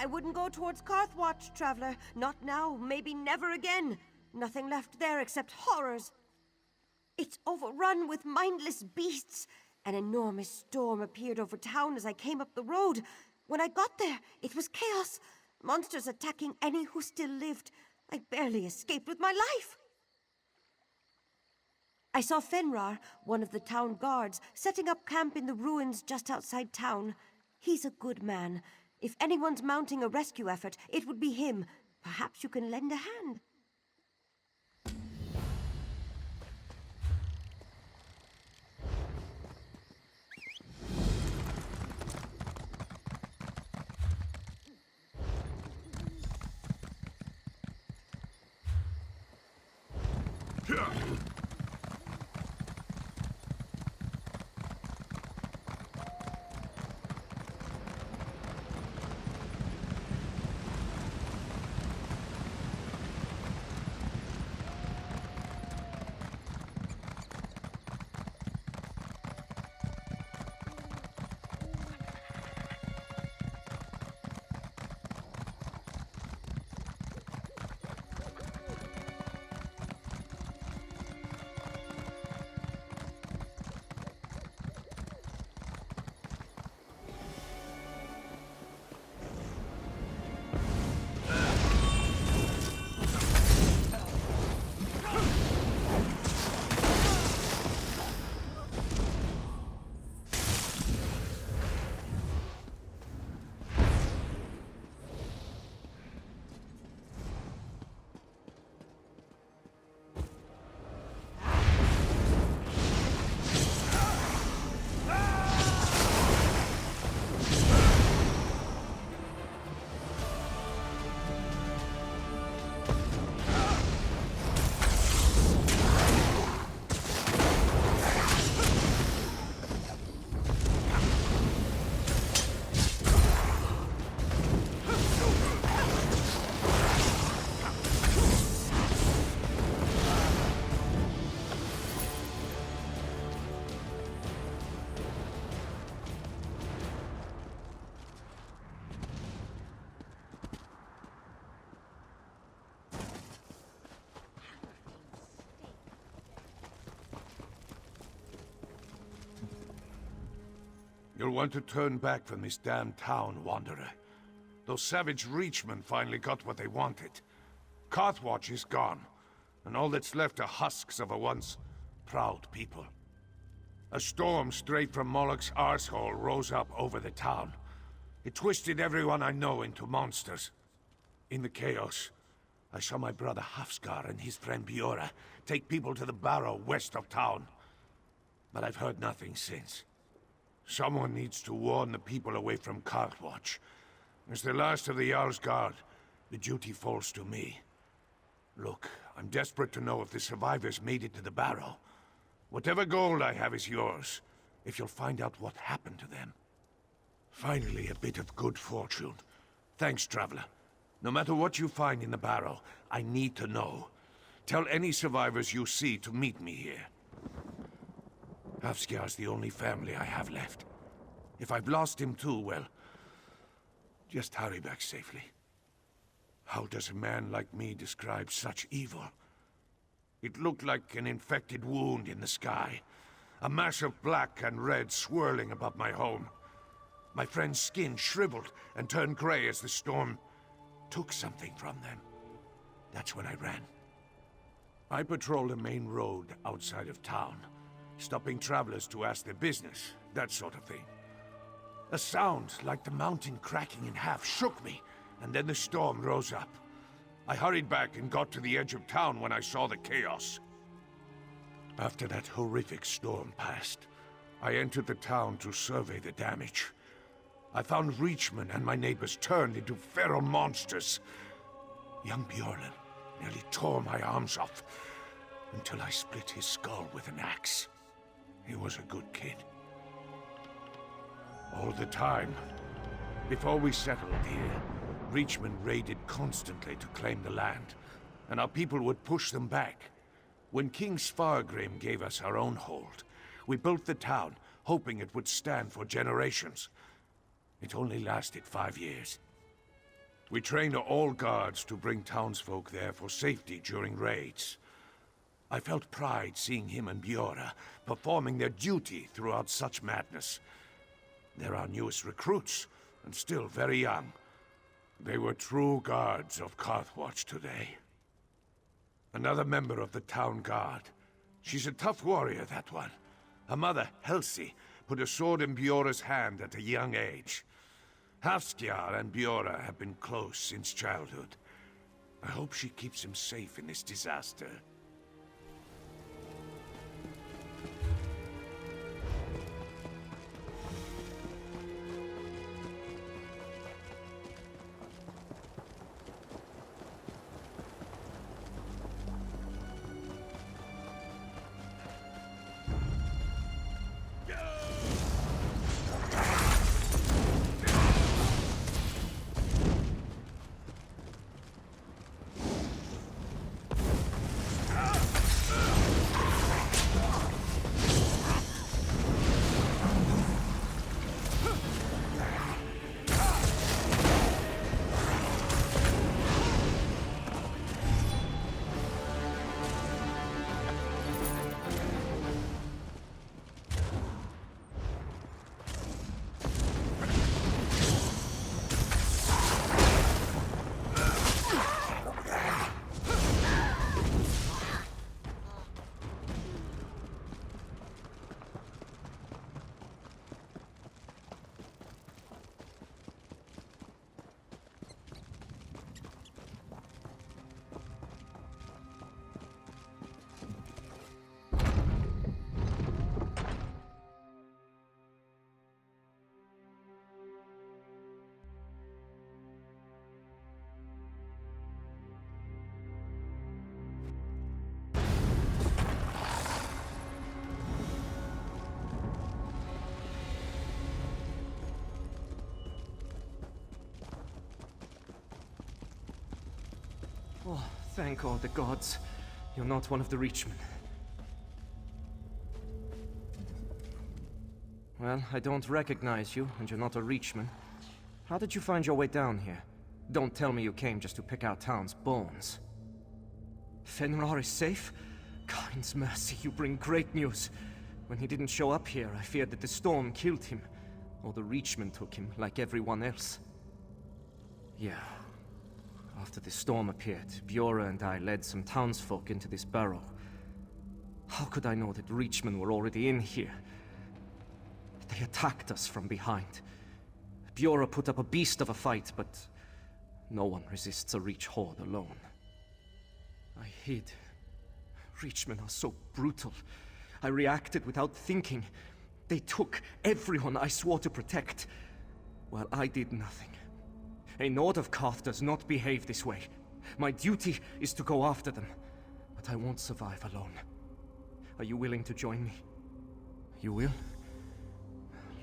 I wouldn't go towards Karth, traveler. Not now, maybe never again. Nothing left there except horrors. It's overrun with mindless beasts. An enormous storm appeared over town as I came up the road. When I got there, it was chaos. Monsters attacking any who still lived. I barely escaped with my life. I saw Fenrir, one of the town guards, setting up camp in the ruins just outside town. He's a good man. If anyone's mounting a rescue effort, it would be him. Perhaps you can lend a hand. You'll want to turn back from this damn town, Wanderer. Those savage Reachmen finally got what they wanted. Karth is gone, and all that's left are husks of a once proud people. A storm straight from Moloch's arsehole rose up over the town. It twisted everyone I know into monsters. In the chaos, I saw my brother Hafskar and his friend Biora take people to the barrow west of town. But I've heard nothing since. Someone needs to warn the people away from Karth. As the last of the Jarl's Guard, the duty falls to me. Look, I'm desperate to know if the survivors made it to the barrow. Whatever gold I have is yours, if you'll find out what happened to them. Finally, a bit of good fortune. Thanks, traveler. No matter what you find in the barrow, I need to know. Tell any survivors you see to meet me here. Hafskar's the only family I have left. If I've lost him too, well, just hurry back safely. How does a man like me describe such evil? It looked like an infected wound in the sky. A mass of black and red swirling above my home. My friend's skin shriveled and turned gray as the storm took something from them. That's when I ran. I patrolled the main road outside of town, stopping travelers to ask their business, that sort of thing. A sound like the mountain cracking in half shook me, and then the storm rose up. I hurried back and got to the edge of town when I saw the chaos. After that horrific storm passed, I entered the town to survey the damage. I found Reachmen and my neighbors turned into feral monsters. Young Bjorn nearly tore my arms off, until I split his skull with an axe. He was a good kid. All the time, before we settled here, Reachmen raided constantly to claim the land, and our people would push them back. When King Svargrim gave us our own hold, we built the town, hoping it would stand for generations. It only lasted 5 years. We train all guards to bring townsfolk there for safety during raids. I felt pride seeing him and Bjorra performing their duty throughout such madness. They're our newest recruits, and still very young. They were true guards of Karthwatch today. Another member of the town guard. She's a tough warrior, that one. Her mother, Helsi, put a sword in Bjorra's hand at a young age. Hafskjar and Bjorra have been close since childhood. I hope she keeps him safe in this disaster. Oh, thank all the gods. You're not one of the Reachmen. Well, I don't recognize you, and you're not a Reachman. How did you find your way down here? Don't tell me you came just to pick out town's bones. Fenrir is safe? God's mercy, you bring great news. When he didn't show up here, I feared that the storm killed him. Or the Reachmen took him, like everyone else. Yeah. After the storm appeared, Bjorra and I led some townsfolk into this barrow. How could I know that Reachmen were already in here? They attacked us from behind. Bjorra put up a beast of a fight, but no one resists a Reach horde alone. I hid. Reachmen are so brutal. I reacted without thinking. They took everyone I swore to protect, while I did nothing. A Nord of Karth does not behave this way. My duty is to go after them, but I won't survive alone. Are you willing to join me? You will?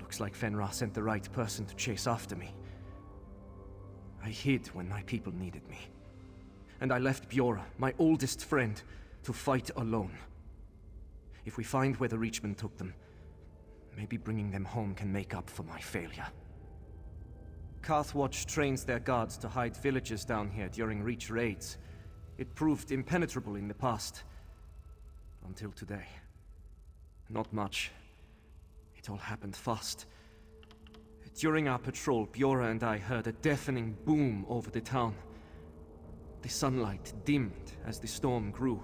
Looks like Fenrir sent the right person to chase after me. I hid when my people needed me. And I left Bjorra, my oldest friend, to fight alone. If we find where the Reachmen took them, maybe bringing them home can make up for my failure. Karthwatch trains their guards to hide villages down here during Reach raids. It proved impenetrable in the past. Until today. Not much. It all happened fast. During our patrol, Bjorra and I heard a deafening boom over the town. The sunlight dimmed as the storm grew.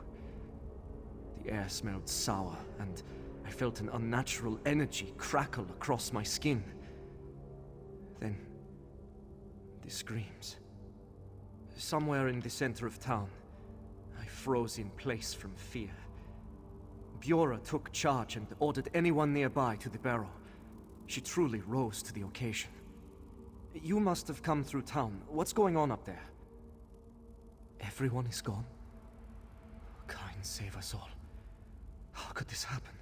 The air smelled sour, and I felt an unnatural energy crackle across my skin. Then, the screams. Somewhere in the center of town, I froze in place from fear. Bjorra took charge and ordered anyone nearby to the barrow. She truly rose to the occasion. You must have come through town. What's going on up there? Everyone is gone? Kind save us all. How could this happen?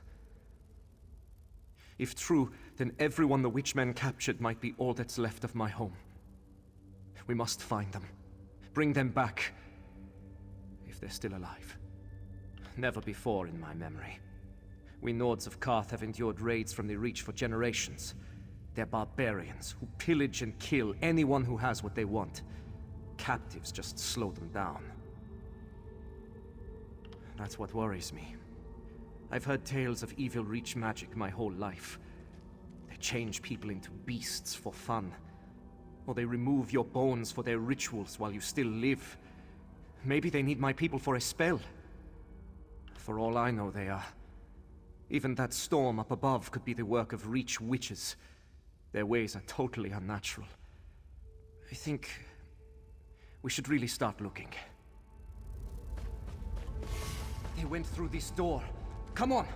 If true, then everyone the Witchmen captured might be all that's left of my home. We must find them. Bring them back. If they're still alive. Never before in my memory. We Nords of Karth have endured raids from the Reach for generations. They're barbarians who pillage and kill anyone who has what they want. Captives just slow them down. That's what worries me. I've heard tales of evil Reach magic my whole life. They change people into beasts for fun. Or they remove your bones for their rituals while you still live. Maybe they need my people for a spell. For all I know, they are. Even that storm up above could be the work of Reach witches. Their ways are totally unnatural. I think we should really start looking. They went through this door. Come on!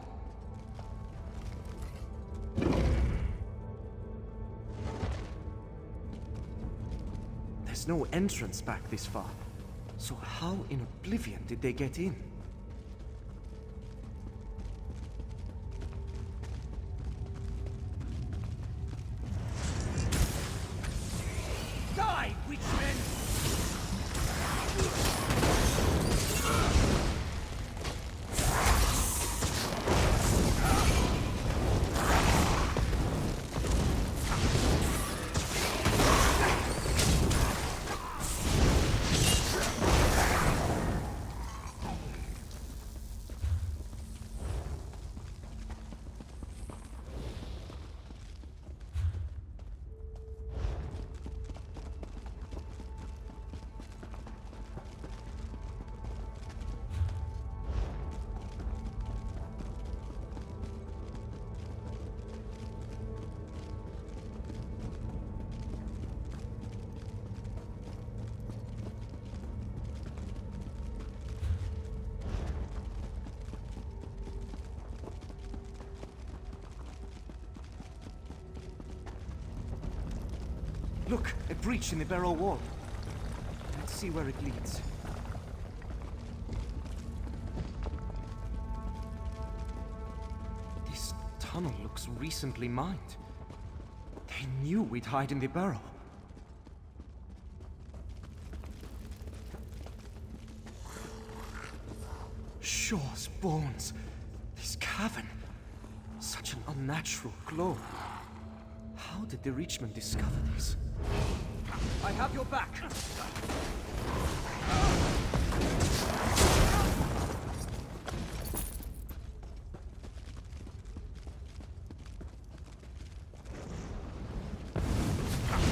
There's no entrance back this far. So how in oblivion did they get in? Die, witchmen! Look, a breach in the barrow wall. Let's see where it leads. This tunnel looks recently mined. They knew we'd hide in the barrow. Shaw's bones. This cavern. Such an unnatural glow. How did the Reachmen discover this? I have your back!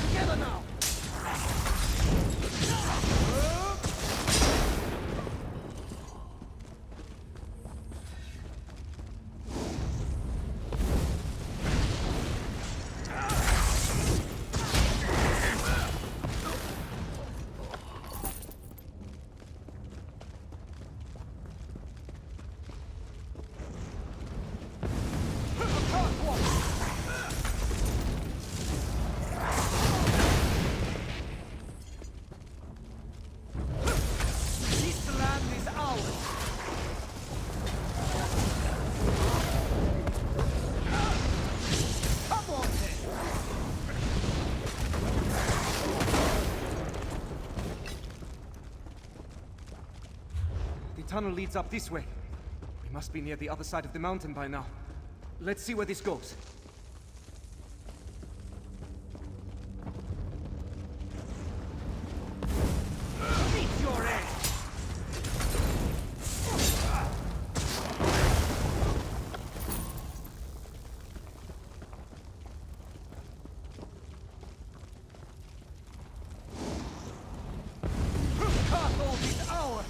Together now! The tunnel leads up this way. We must be near the other side of the mountain by now. Let's see where this goes. Meet your end! Karth is ours!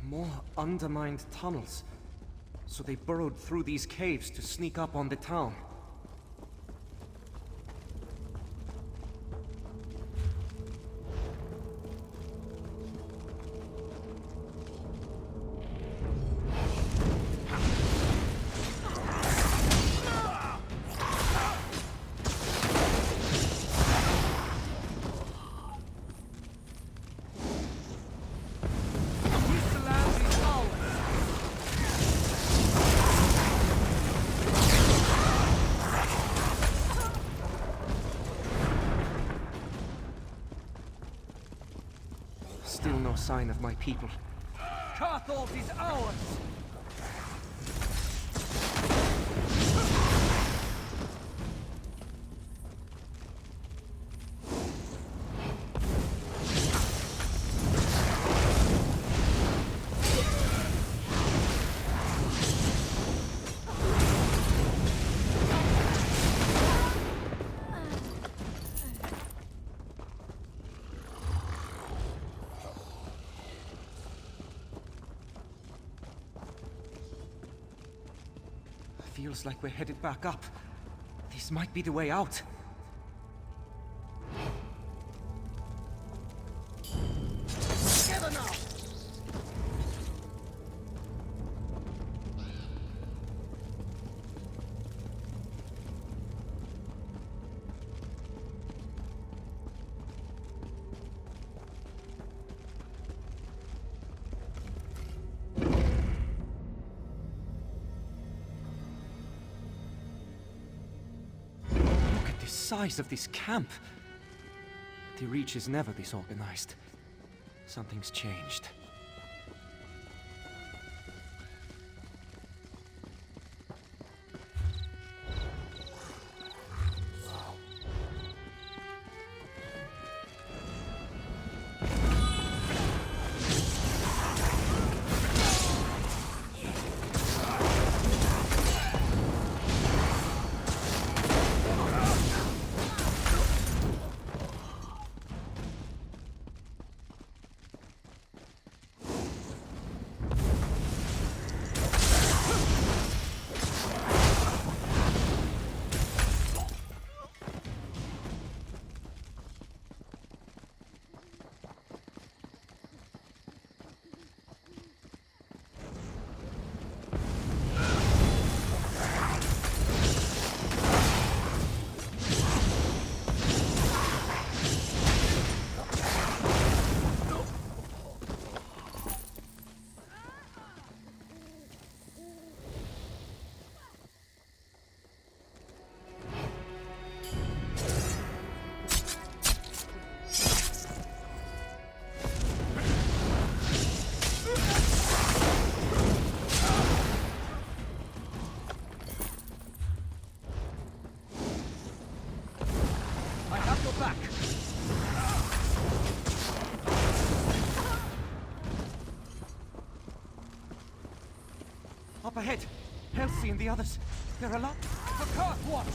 More undermined tunnels. So they burrowed through these caves to sneak up on the town. Still no sign of my people. Karth is ours! Feels like we're headed back up. This might be the way out. Together now! Size of this camp. The Reach is never this organized. Something's changed. Up ahead! Elsie and the others. They're a lot. The Karth watch!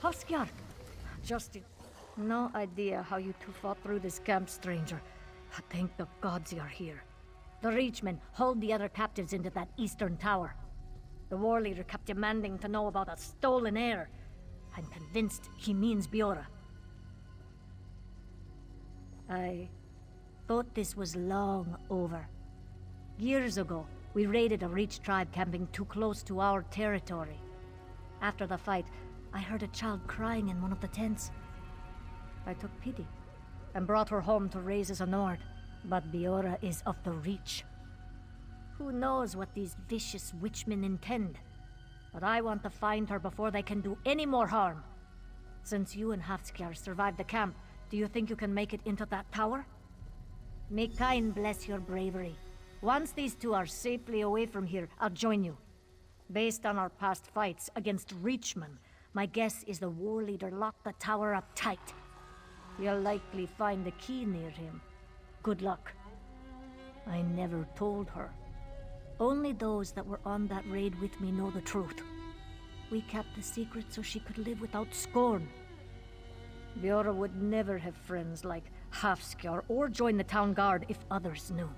Huskjar! Just no idea how you two fought through this camp, stranger. But thank the gods you're here. The Reachmen hold the other captives into that eastern tower. The war leader kept demanding to know about a stolen heir. I'm convinced he means Biora. I thought this was long over. Years ago, we raided a Reach tribe camping too close to our territory. After the fight, I heard a child crying in one of the tents. I took pity and brought her home to raise as a Nord. But Biora is of the Reach. Who knows what these vicious witchmen intend? But I want to find her before they can do any more harm. Since you and Hafskjar survived the camp, do you think you can make it into that tower? May Kain bless your bravery. Once these two are safely away from here, I'll join you. Based on our past fights against Reachmen, my guess is the war leader locked the tower up tight. You'll likely find the key near him. Good luck. I never told her. Only those that were on that raid with me know the truth. We kept the secret so she could live without scorn. Biora would never have friends like Hafskjar or join the town guard if others knew.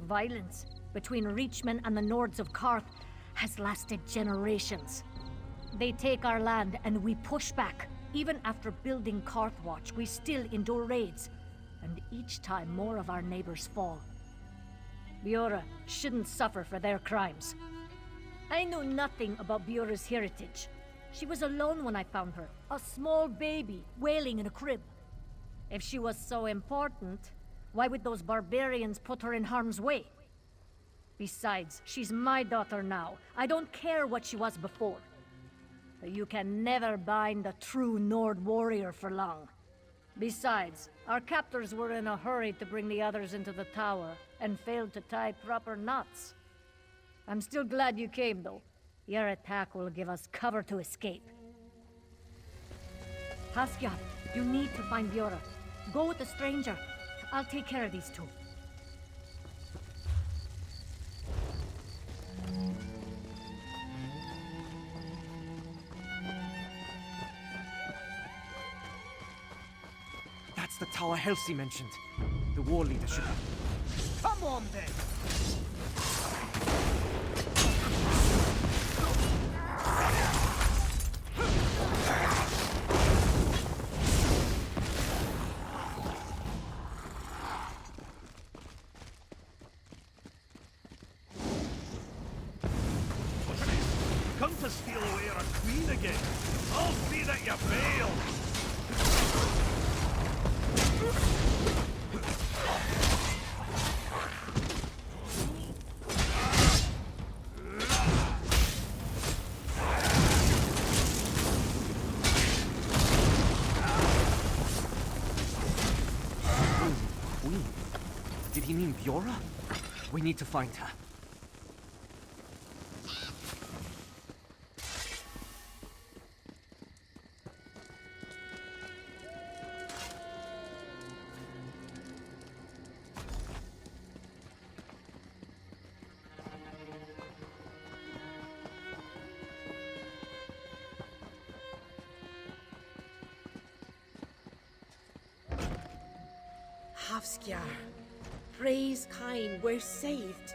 Violence between Reachmen and the Nords of Karth has lasted generations. They take our land and we push back. Even after building Karth Watch, we still endure raids. And each time more of our neighbors fall. Biora shouldn't suffer for their crimes. I know nothing about Biora's heritage. She was alone when I found her, a small baby wailing in a crib. If she was so important, why would those barbarians put her in harm's way? Besides, she's my daughter now. I don't care what she was before. But you can never bind a true Nord warrior for long. Besides, our captors were in a hurry to bring the others into the tower, and failed to tie proper knots. I'm still glad you came, though. Your attack will give us cover to escape. Haskell, you need to find Biora. Go with the stranger. I'll take care of these two. That's the tower Helsi mentioned. The war leader should have... Come on then! Come to steal away our queen again. I'll see that you fail. Queen? Did he mean Biora? We need to find her. Havskjar, praise kind, we're saved.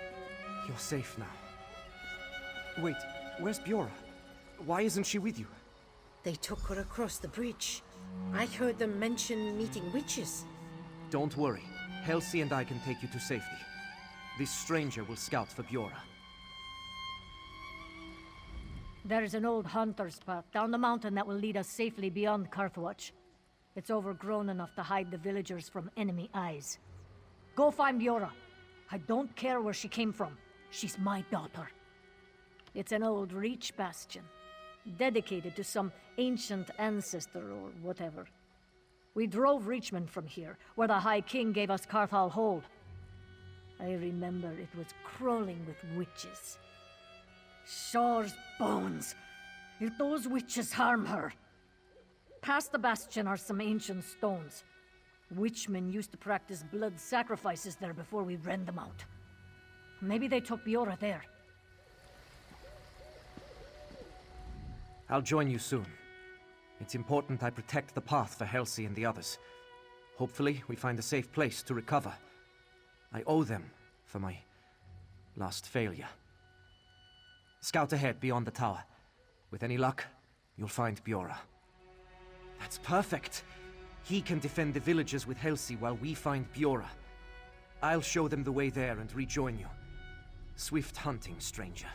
You're safe now. Wait, where's Biora? Why isn't she with you? They took her across the bridge. I heard them mention meeting witches. Don't worry. Helsi and I can take you to safety. This stranger will scout for Biora. There's an old hunter's path down the mountain that will lead us safely beyond Karthwatch. It's overgrown enough to hide the villagers from enemy eyes. Go find Biora. I don't care where she came from. She's my daughter. It's an old Reach bastion, dedicated to some ancient ancestor or whatever. We drove Reachmen from here, where the High King gave us Karthal Hold. I remember it was crawling with witches. Shaw's bones! If those witches harm her... Past the bastion are some ancient stones. Witchmen used to practice blood sacrifices there before we rend them out. Maybe they took Biora there. I'll join you soon. It's important I protect the path for Helsi and the others. Hopefully, we find a safe place to recover. I owe them for my last failure. Scout ahead beyond the tower. With any luck, you'll find Biora. That's perfect! He can defend the villagers with Helsi while we find Biora. I'll show them the way there and rejoin you. Swift hunting, stranger.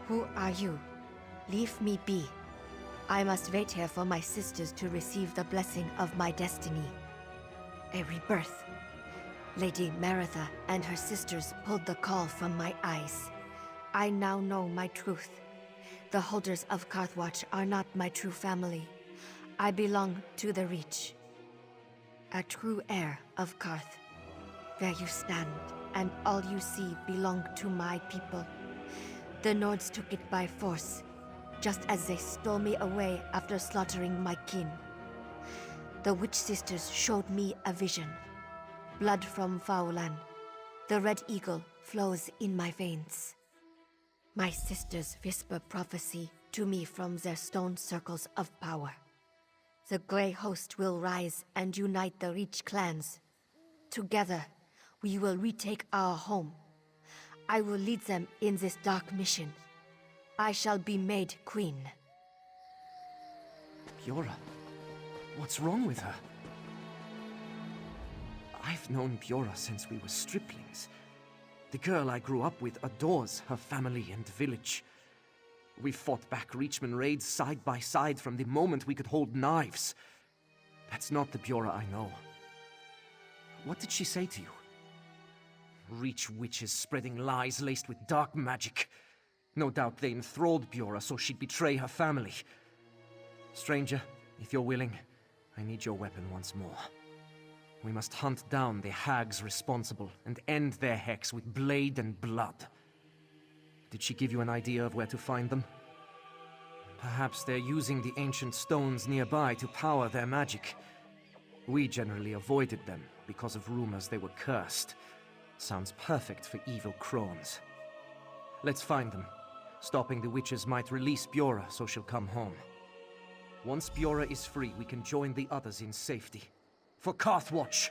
Who are you? Leave me be. I must wait here for my sisters to receive the blessing of my destiny. A rebirth. Lady Maritha and her sisters pulled the caul from my eyes. I now know my truth. The holders of Karthwatch are not my true family. I belong to the Reach. a true heir of Karth. There you stand, and all you see belong to my people. The Nords took it by force, just as they stole me away after slaughtering my kin. The Witch Sisters showed me a vision. Blood from Faulan. The Red Eagle flows in my veins. My sisters whisper prophecy to me from their stone circles of power. The Grey Host will rise and unite the Reach clans. Together, we will retake our home. I will lead them in this dark mission. I shall be made queen. Bjorra, what's wrong with her? I've known Bjorra since we were striplings. The girl I grew up with adores her family and village. We fought back Reachman raids side by side from the moment we could hold knives. That's not the Bjorra I know. What did she say to you? Reach witches spreading lies laced with dark magic. No doubt they enthralled Bjorra so she'd betray her family. Stranger, if you're willing, I need your weapon once more. We must hunt down the hags responsible and end their hex with blade and blood. Did she give you an idea of where to find them? Perhaps they're using the ancient stones nearby to power their magic. We generally avoided them because of rumors they were cursed. Sounds perfect for evil crones. Let's find them. Stopping the witches might release Bjorra so she'll come home. Once Bjorra is free, we can join the others in safety. For Karthwatch!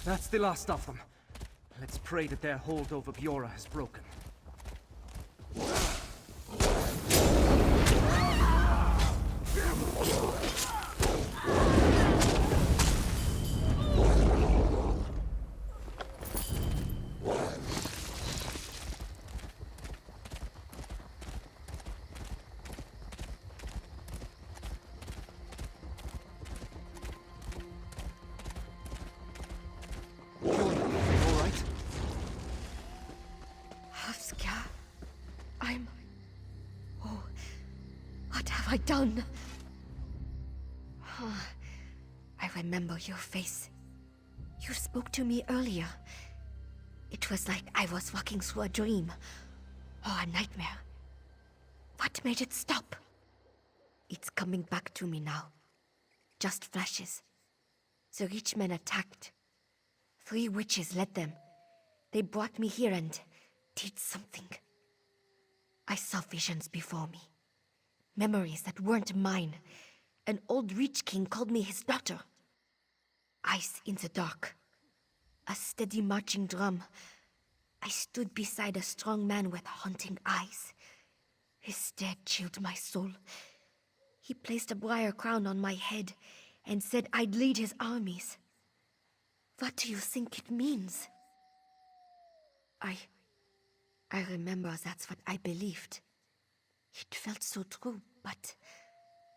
That's the last of them. Let's pray that their hold over Bjorra has broken. What have I done? I remember your face. You spoke to me earlier. It was like I was walking through a dream or a nightmare. What made it stop? It's coming back to me now. Just flashes. The rich men attacked. 3 witches led them. They brought me here and did something. I saw visions before me. Memories that weren't mine. An old rich king called me his daughter. Eyes in the dark. A steady marching drum. I stood beside a strong man with haunting eyes. His stare chilled my soul. He placed a briar crown on my head and said I'd lead his armies. What do you think it means? I remember that's what I believed. It felt so true, but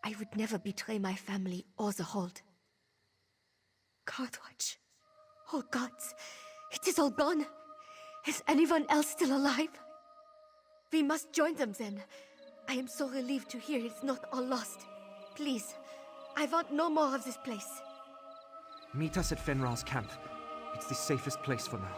I would never betray my family or the hold. Karthwatch. Oh gods, it is all gone. Is anyone else still alive? We must join them then. I am so relieved to hear it's not all lost. Please, I want no more of this place. Meet us at Fenrar's camp. It's the safest place for now.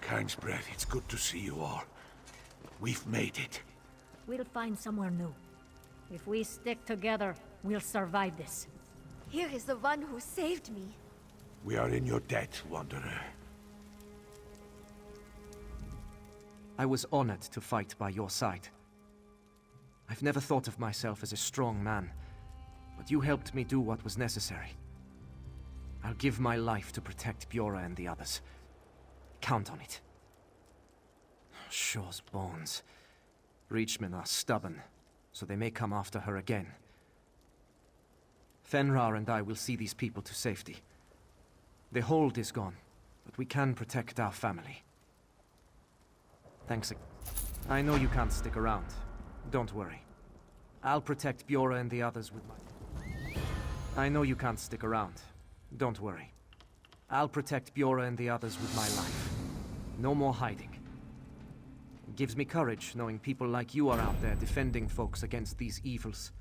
Kind's breath, it's good to see you all. We've made it. We'll find somewhere new. If we stick together, we'll survive this. Here is the one who saved me. We are in your debt, Wanderer. I was honored to fight by your side. I've never thought of myself as a strong man, but you helped me do what was necessary. I'll give my life to protect Bjorra and the others. Count on it. Shaw's bones. Reachmen are stubborn, so they may come after her again. Fenrar and I will see these people to safety. The hold is gone, but we can protect our family. Thanks. I know you can't stick around. Don't worry. I'll protect Bjorra and the others with my... I know you can't stick around. Don't worry. I'll protect Bjorra and the others with my life. No more hiding. It gives me courage knowing people like you are out there defending folks against these evils.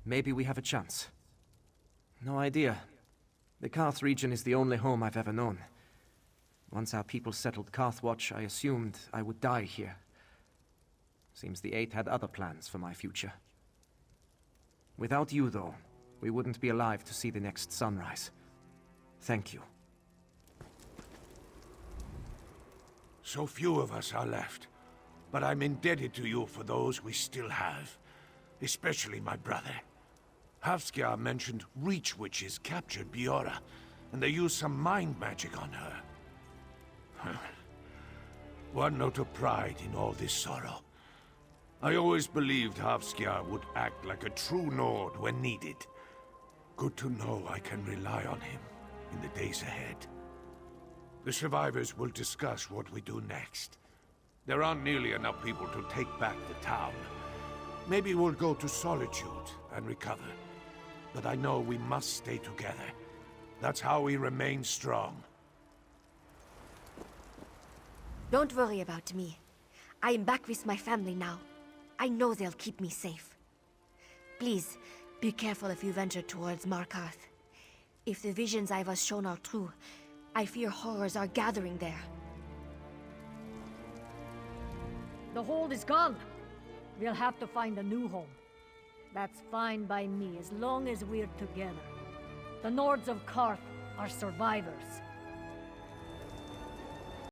Maybe we have a chance. No idea. The Karth region is the only home I've ever known. Once our people settled Karthwatch, I assumed I would die here. Seems the Eight had other plans for my future. Without you, though, we wouldn't be alive to see the next sunrise. Thank you. So few of us are left, but I'm indebted to you for those we still have. Especially my brother. Havskja mentioned Reach Witches captured Biora, and they used some mind magic on her. One note of pride in all this sorrow. I always believed Havskja would act like a true Nord when needed. Good to know I can rely on him in the days ahead. The survivors will discuss what we do next. There aren't nearly enough people to take back the town. Maybe we'll go to Solitude and recover. But I know we must stay together. That's how we remain strong. Don't worry about me. I am back with my family now. I know they'll keep me safe. Please, be careful if you venture towards Karth. If the visions I was shown are true, I fear horrors are gathering there. The hold is gone. We'll have to find a new home. That's fine by me, as long as we're together. The Nords of Karth are survivors.